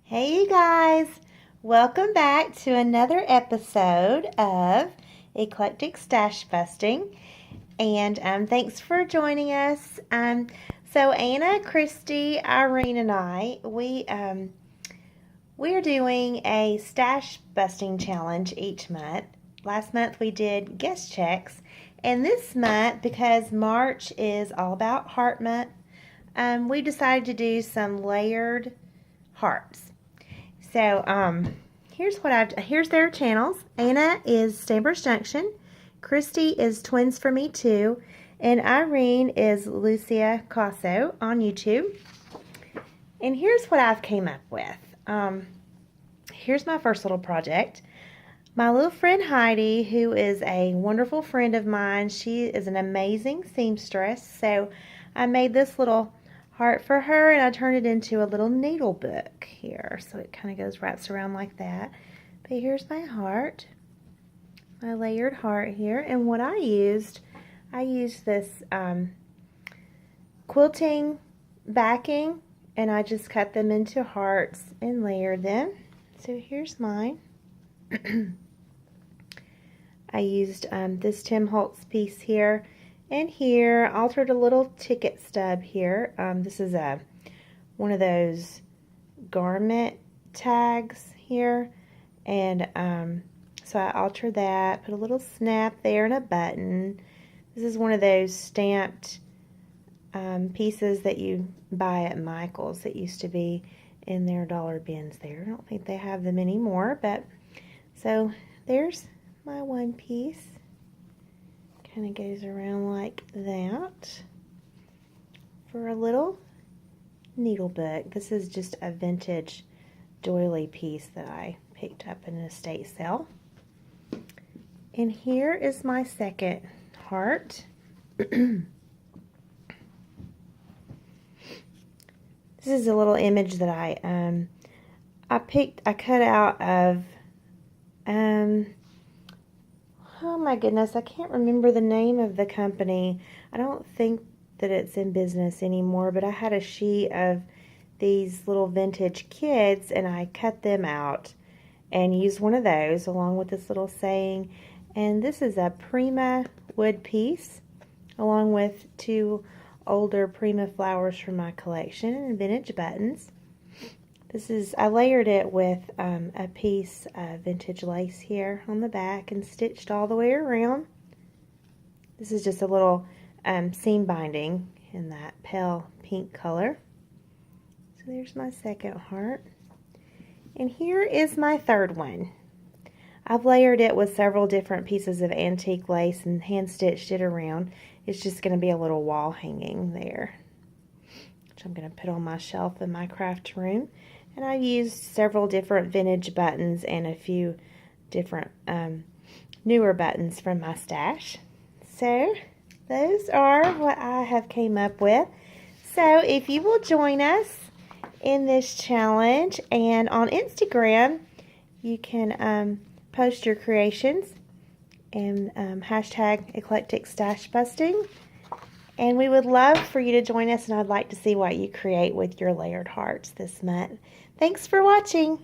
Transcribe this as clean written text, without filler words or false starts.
Hey you guys, welcome back to another episode of Eclectic Stash Busting, and thanks for joining us. So Anna, Christy, Irene, and I, we're doing a stash busting challenge each month. Last month we did guest checks, and this month, because March is all about heart month, we decided to do some layered hearts. So, here's their channels. Anna is Stambers Junction, Christy is Twins for Me Too, and Irene is Lucia Casso on YouTube. And here's what I've came up with. Here's my first little project. My little friend Heidi, who is a wonderful friend of mine, she is an amazing seamstress. So I made this little heart for her, and I turned it into a little needle book here, so it kind of wraps around like that. But here's my heart, my layered heart here, and what I used this quilting backing, and I just cut them into hearts and layered them. So here's mine. I used this Tim Holtz piece here. And here, altered a little ticket stub here. This is one of those garment tags here. And so I altered that, put a little snap there and a button. This is one of those stamped pieces that you buy at Michael's that used to be in their dollar bins there. I don't think they have them anymore, but so there's my one piece. Kind of goes around like that for a little needle book. This is just a vintage doily piece that I picked up in an estate sale. And here is my second heart. This is a little image that I cut out of oh my goodness, I can't remember the name of the company. I don't think that it's in business anymore, but I had a sheet of these little vintage kids, and I cut them out and used one of those along with this little saying. And this is a Prima wood piece along with two older Prima flowers from my collection and vintage buttons. I layered it with a piece of vintage lace here on the back and stitched all the way around. This is just a little seam binding in that pale pink color. So there's my second heart. And here is my third one. I've layered it with several different pieces of antique lace and hand stitched it around. It's just going to be a little wall hanging there, which I'm going to put on my shelf in my craft room. And I've used several different vintage buttons and a few different newer buttons from my stash. So those are what I have came up with. So if you will join us in this challenge, and on Instagram you can post your creations and hashtag Eclectic Stash Busting. And we would love for you to join us, and I'd like to see what you create with your layered hearts this month. Thanks for watching.